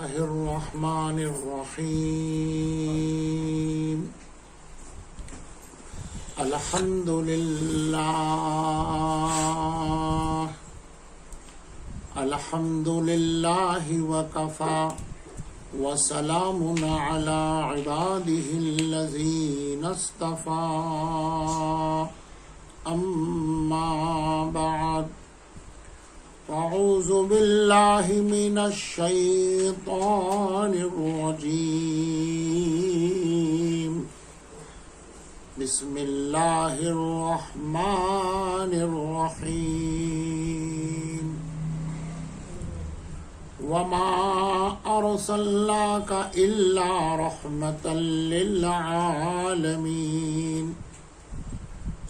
الله الرحمن الرحيم الحمد لله وكفى وسلام على عباده الذين اصطفى أما بعد أعوذ بالله من الشيطان الرجيم بسم الله الرحمن الرحيم وما أرسلناك إلا رحمة للعالمين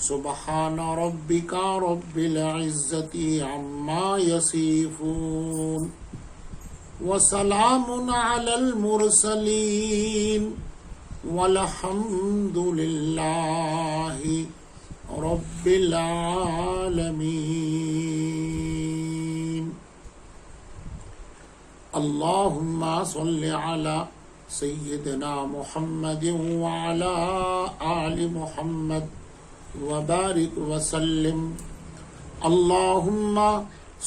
سبحان ربك رب العزة عما يصفون وسلام على المرسلين والحمد لله رب العالمين اللهم صل على سيدنا محمد وعلى آل محمد وبارك وسلم اللهم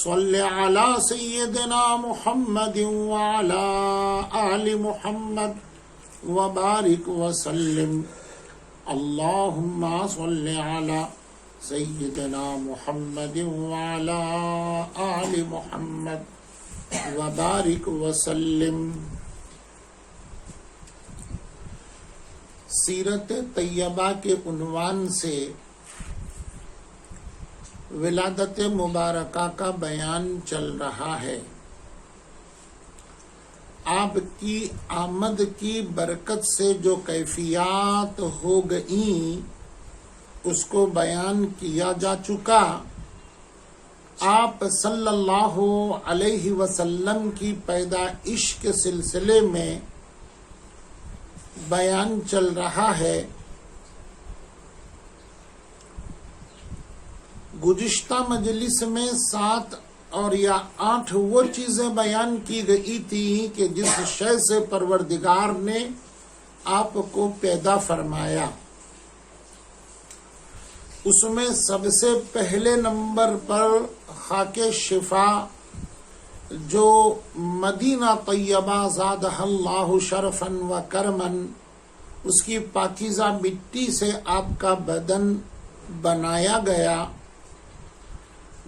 صل على سيدنا محمد وعلى آل محمد وبارك وسلم اللهم صل على سيدنا محمد وعلى آل محمد وبارك وسلم. سیرت طیبہ کے عنوان سے ولادت مبارکہ کا بیان چل رہا ہے. آپ کی آمد کی برکت سے جو کیفیات ہو گئیں اس کو بیان کیا جا چکا. آپ صلی اللہ علیہ وسلم کی پیدائش کے سلسلے میں بیان چل رہا ہے. گزشتہ مجلس میں 7 اور یا 8 وہ چیزیں بیان کی گئی تھی کہ جس شے سے پروردگار نے آپ کو پیدا فرمایا. اس میں سب سے پہلے نمبر پر خاک شفا جو مدینہ طیبہ زادہ اللہ شرفا و کرما، اس کی پاکیزہ مٹی سے آپ کا بدن بنایا گیا.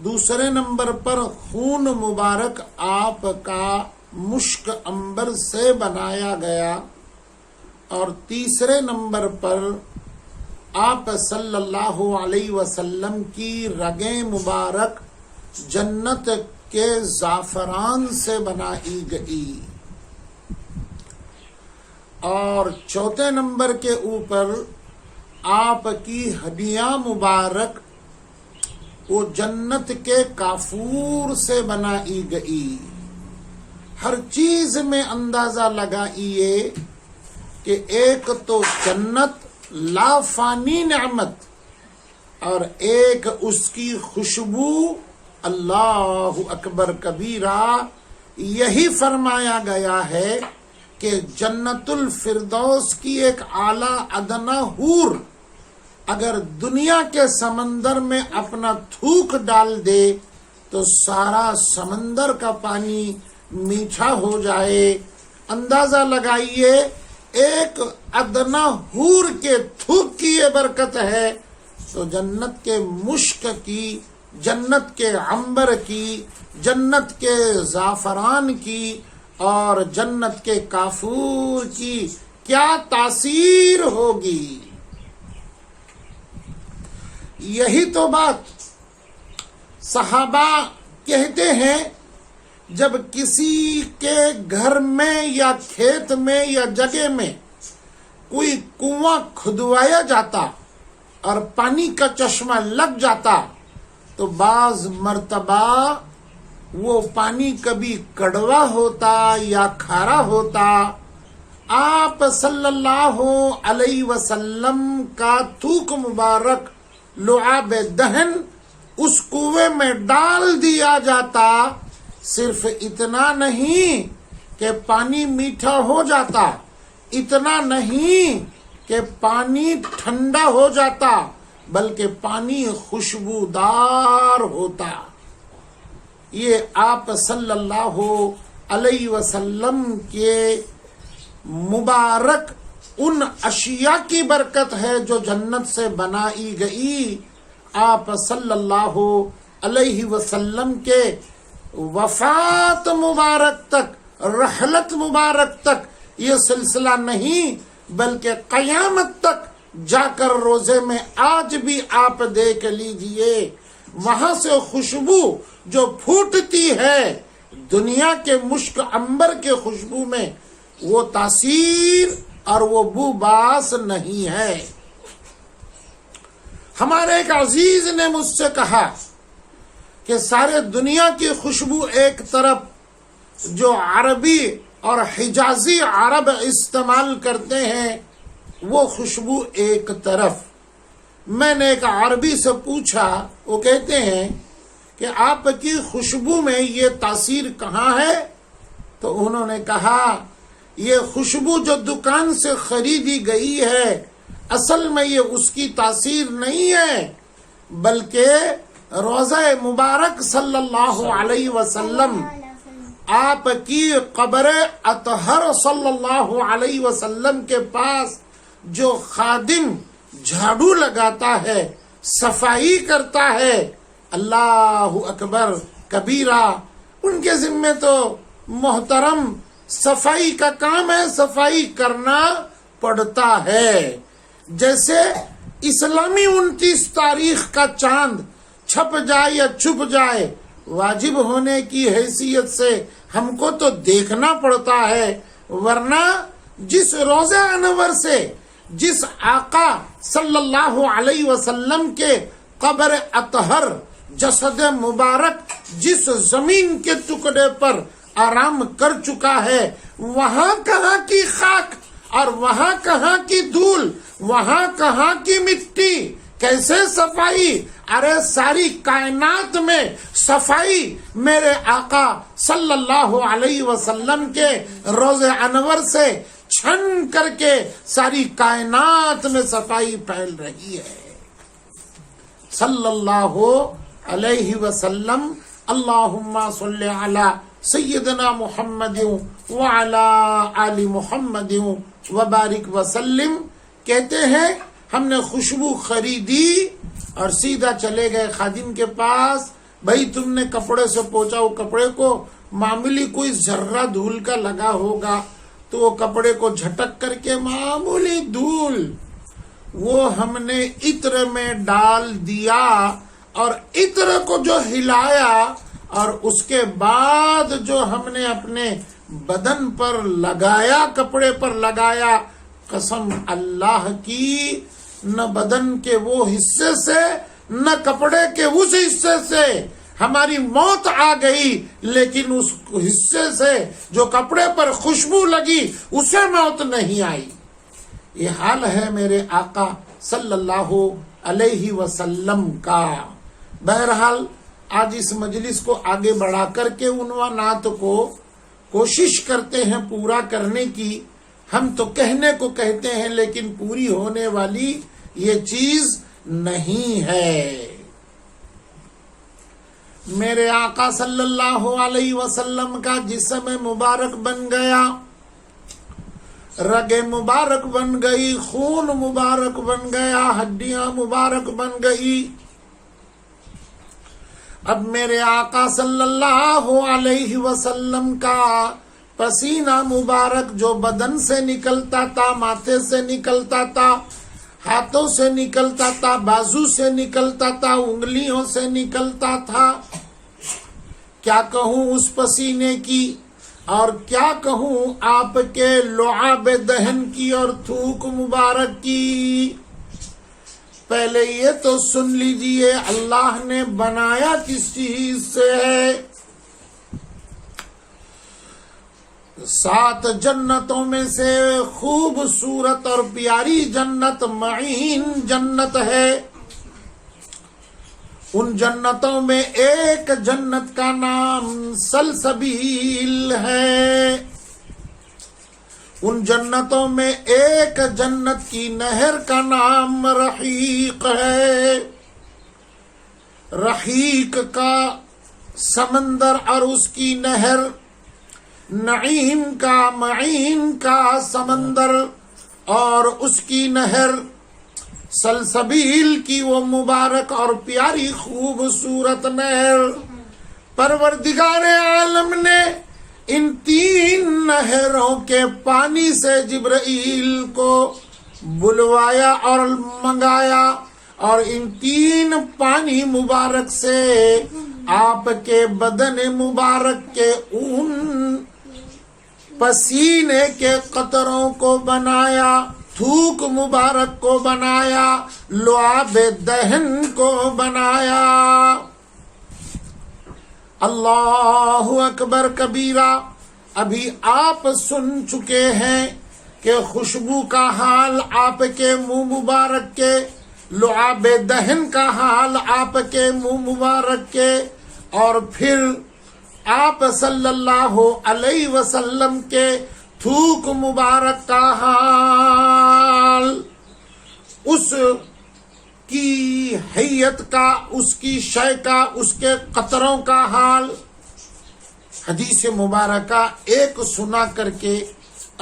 دوسرے نمبر پر خون مبارک آپ کا مشک عنبر سے بنایا گیا. اور تیسرے نمبر پر آپ صلی اللہ علیہ وسلم کی رگیں مبارک جنت کے زعفران سے بنائی گئی. اور چوتھے نمبر کے اوپر آپ کی ہڈیاں مبارک وہ جنت کے کافور سے بنائی گئی. ہر چیز میں اندازہ لگائیے کہ ایک تو جنت لا فانی نعمت اور ایک اس کی خوشبو. اللہ اکبر کبیرہ. یہی فرمایا گیا ہے کہ جنت الفردوس کی ایک اعلیٰ ادنا حور اگر دنیا کے سمندر میں اپنا تھوک ڈال دے تو سارا سمندر کا پانی میٹھا ہو جائے. اندازہ لگائیے ایک ادنا حور کے تھوک کی یہ برکت ہے تو جنت کے مشک کی، جنت کے عنبر کی، جنت کے زعفران کی اور جنت کے کافور کی کیا تاثیر ہوگی. یہی تو بات صحابہ کہتے ہیں جب کسی کے گھر میں یا کھیت میں یا جگہ میں کوئی کنواں کھدوایا جاتا اور پانی کا چشمہ لگ جاتا تو بعض مرتبہ وہ پانی کبھی کڑوا ہوتا یا کھارا ہوتا. آپ صلی اللہ علیہ وسلم کا تھوک مبارک لعاب دہن اس کنویں میں ڈال دیا جاتا. صرف اتنا نہیں کہ کہ پانی میٹھا ہو جاتا، اتنا نہیں کہ پانی ٹھنڈا ہو جاتا، بلکہ پانی خوشبودار ہوتا۔ یہ آپ صلی اللہ علیہ وسلم کے مبارک ان اشیاء کی برکت ہے جو جنت سے بنائی گئی۔ آپ صلی اللہ علیہ وسلم کے وفات مبارک تک، رحلت مبارک تک یہ سلسلہ نہیں، بلکہ قیامت تک جا کر روزے میں آج بھی آپ دیکھ لیجئے، وہاں سے خوشبو جو پھوٹتی ہے دنیا کے مشک عنبر کے خوشبو میں، وہ تاثیر اور وہ بو باس نہیں ہے۔ ہمارے ایک عزیز نے مجھ سے کہا کہ سارے دنیا کی خوشبو ایک طرف جو عربی اور حجازی عرب استعمال کرتے ہیں وہ خوشبو ایک طرف۔ میں نے ایک عربی سے پوچھا، وہ کہتے ہیں کہ آپ کی خوشبو میں یہ تاثیر کہاں ہے؟ تو انہوں نے کہا یہ خوشبو جو دکان سے خریدی گئی ہے اصل میں یہ اس کی تاثیر نہیں ہے، بلکہ روضہ مبارک صلی اللہ علیہ وسلم، آپ کی قبر اطہر صلی اللہ علیہ وسلم کے پاس جو خادم جھاڑو لگاتا ہے، صفائی کرتا ہے، اللہ اکبر کبیرہ، ان کے ذمے تو محترم صفائی کا کام ہے، صفائی کرنا پڑتا ہے۔ جیسے اسلامی 29 تاریخ کا چاند چھپ جائے یا چھپ جائے، واجب ہونے کی حیثیت سے ہم کو تو دیکھنا پڑتا ہے، ورنہ جس روزہ انور سے جس آقا صلی اللہ علیہ وسلم کے قبر اطہر جسد مبارک جس زمین کے ٹکڑے پر آرام کر چکا ہے، وہاں کہاں کی خاک اور وہاں کہاں کی دھول، وہاں کہاں کی مٹی، کیسے صفائی؟ ارے ساری کائنات میں صفائی میرے آقا صلی اللہ علیہ وسلم کے روز انور سے چھن کر کے ساری کائنات میں صفائی پھیل رہی ہے۔ صلی اللہ علیہ وسلم، اللہم صلی علی سیدنا محمد وعلی آل محمد وبارک وسلم۔ کہتے ہیں ہم نے خوشبو خریدی اور سیدھا چلے گئے خادم کے پاس، بھائی تم نے کپڑے سے پوچھا، وہ کپڑے کو معمولی کوئی ذرہ دھول کا لگا ہوگا تو وہ کپڑے کو جھٹک کر کے معمولی دھول وہ ہم نے عطر میں ڈال دیا، اور عطر کو جو ہلایا اور اس کے بعد جو ہم نے اپنے بدن پر لگایا، کپڑے پر لگایا، قسم اللہ کی نہ بدن کے وہ حصے سے نہ کپڑے کے اس حصے سے ہماری موت آ گئی، لیکن اس حصے سے جو کپڑے پر خوشبو لگی اسے موت نہیں آئی۔ یہ حال ہے میرے آقا صلی اللہ علیہ وسلم کا۔ بہرحال آج اس مجلس کو آگے بڑھا کر کے عنوانات کو کوشش کرتے ہیں پورا کرنے کی۔ ہم تو کہنے کو کہتے ہیں لیکن پوری ہونے والی یہ چیز نہیں ہے۔ میرے آقا صلی اللہ علیہ وسلم کا جسم مبارک بن گیا، رگ مبارک بن گئی، خون مبارک بن گیا، ہڈیاں مبارک بن گئی۔ اب میرے آقا صلی اللہ علیہ وسلم کا پسینہ مبارک جو بدن سے نکلتا تھا، ماتھے سے نکلتا تھا، ہاتھوں سے نکلتا تھا، بازو سے نکلتا تھا، انگلیوں سے نکلتا تھا، کیا کہوں اس پسینے کی، اور کیا کہوں آپ کے لعاب دہن کی اور تھوک مبارک کی۔ پہلے یہ تو سن لیجئے اللہ نے بنایا کس چیز سے ہے۔ 7 جنتوں میں سے خوبصورت اور پیاری جنت معین جنت ہے۔ ان جنتوں میں ایک جنت کا نام سلسبیل ہے۔ ان جنتوں میں ایک جنت کی نہر کا نام رحیق ہے. رحیق کا سمندر اور اس کی نہر، نعیم کا معین کا سمندر اور اس کی نہر، سلسبیل کی وہ مبارک اور پیاری خوبصورت نہر. پروردگار عالم نے ان 3 نہروں کے پانی سے جبرائیل کو بلوایا اور منگایا، اور ان 3 پانی مبارک سے آپ کے بدن مبارک کے ان پسینے کے قطروں کو بنایا، تھوک مبارک کو بنایا، لعاب دہن کو بنایا. اللہ اکبر کبیرہ. ابھی آپ سن چکے ہیں کہ خوشبو کا حال آپ کے منہ مبارک کے، لعاب دہن کا حال آپ کے منہ مبارک کے، اور پھر آپ صلی اللہ علیہ وسلم کے تھوک مبارک کا حال، اس کی حیت کا، اس کی شے کا، اس کے قطروں کا حال. حدیث مبارکہ ایک سنا کر کے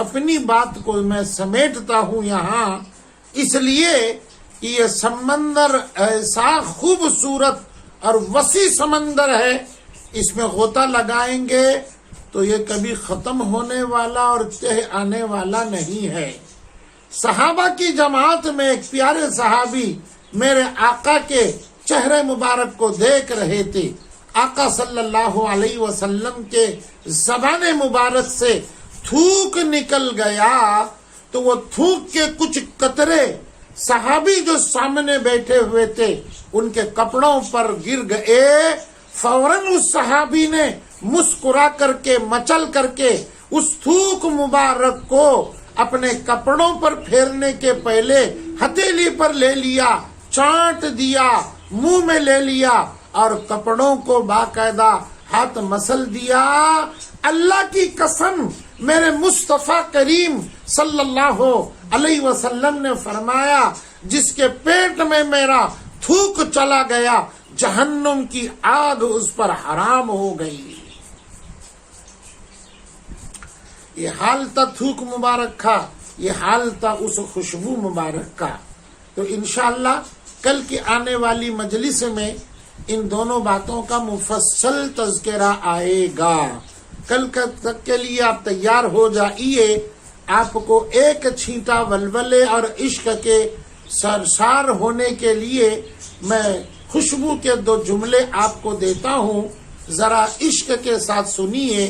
اپنی بات کو میں سمیٹتا ہوں یہاں، اس لیے کہ یہ سمندر ایسا خوبصورت اور وسیع سمندر ہے، اس میں غوطہ لگائیں گے تو یہ کبھی ختم ہونے والا اور تہ آنے والا نہیں ہے. صحابہ کی جماعت میں ایک پیارے صحابی میرے آقا کے چہرے مبارک کو دیکھ رہے تھے. آقا صلی اللہ علیہ وسلم کے زبان مبارک سے تھوک نکل گیا تو وہ تھوک کے کچھ قطرے صحابی جو سامنے بیٹھے ہوئے تھے ان کے کپڑوں پر گر گئے. فوراً اس صحابی نے مسکرا کر کے مچل کر کے اس تھوک مبارک کو اپنے کپڑوں پر پھیرنے کے پہلے ہتھیلی پر لے لیا، چاٹ دیا، منہ میں لے لیا اور کپڑوں کو باقاعدہ ہاتھ مسل دیا. اللہ کی قسم، میرے مصطفیٰ کریم صلی اللہ علیہ وسلم نے فرمایا جس کے پیٹ میں میرا تھوک چلا گیا جہنم کی آگ اس پر حرام ہو گئی. یہ حال تھا تھوک مبارک کا، یہ حال تھا اس خوشبو مبارک کا. تو انشاءاللہ کل کی آنے والی مجلس میں ان دونوں باتوں کا مفصل تذکرہ آئے گا. کل تک کے لیے آپ تیار ہو جائیے. آپ کو ایک چھینٹا ولولے اور عشق کے سرشار ہونے کے لیے میں خوشبو کے 2 جملے آپ کو دیتا ہوں، ذرا عشق کے ساتھ سنیے.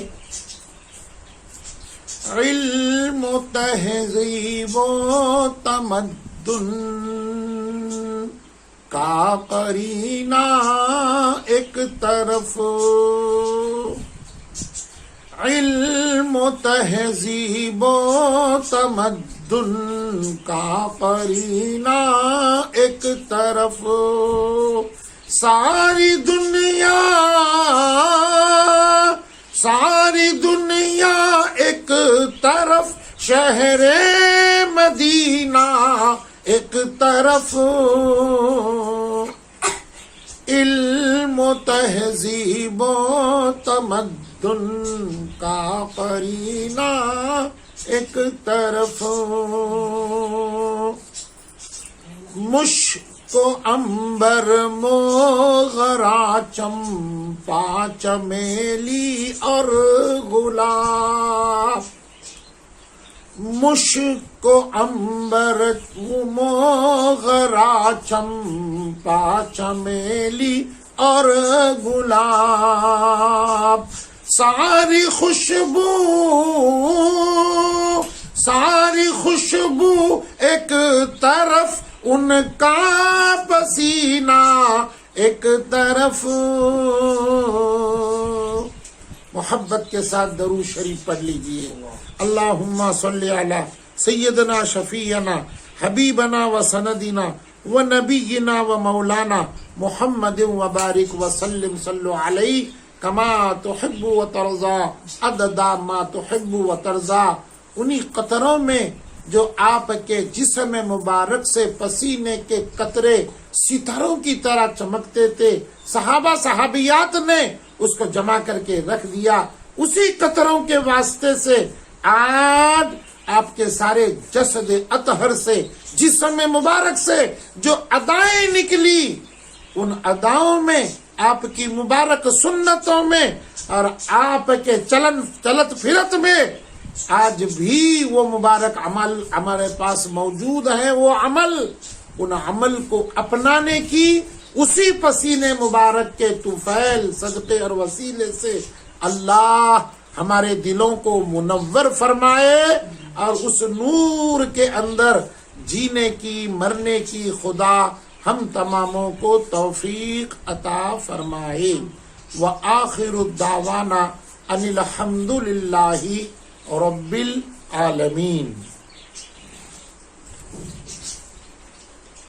علم و تہذیب و تمدن کا قرینہ ایک طرف، علم و تہذیب و تمدن کا قرینہ ایک طرف، ساری دنیا ایک طرف، شہر مدینہ ایک طرف، علم و تہذیب و تمدن کا قرینہ ایک طرف، مشک و عنبر موغرا چمپا چمیلی اور گلاب، مشک و عنبر موغرا چمپا چمیلی اور گلاب، ساری خوشبو ایک طرف، ان کا پسینہ ایک طرف. محبت کے ساتھ درود شریف پڑھ لیجئے. اللہم صلی علی سیدنا شفیعنا حبیبنا و سندنا و نبینا و مولانا محمد و بارک وسلم. صلو علیہ کما تحب و ترضا عدد ما تحب و ترضا انہی قطروں میں جو آپ کے جسم مبارک سے پسینے کے قطرے ستاروں کی طرح چمکتے تھے، صحابہ صحابیات نے اس کو جمع کر کے رکھ دیا. اسی قطروں کے واسطے سے آج آپ کے سارے جسد اطہر سے، جسم مبارک سے جو ادائیں نکلی، ان اداؤں میں، آپ کی مبارک سنتوں میں اور آپ کے چلت پھرت میں آج بھی وہ مبارک عمل ہمارے پاس موجود ہیں. وہ عمل، ان عمل کو اپنانے کی اسی پسینے مبارک کے طفیل صدقے اور وسیلے سے اللہ ہمارے دلوں کو منور فرمائے اور اس نور کے اندر جینے کی، مرنے کی خدا ہم تماموں کو توفیق عطا فرمائے. وآخر الدعوانا ان الحمد للہ رب العالمین.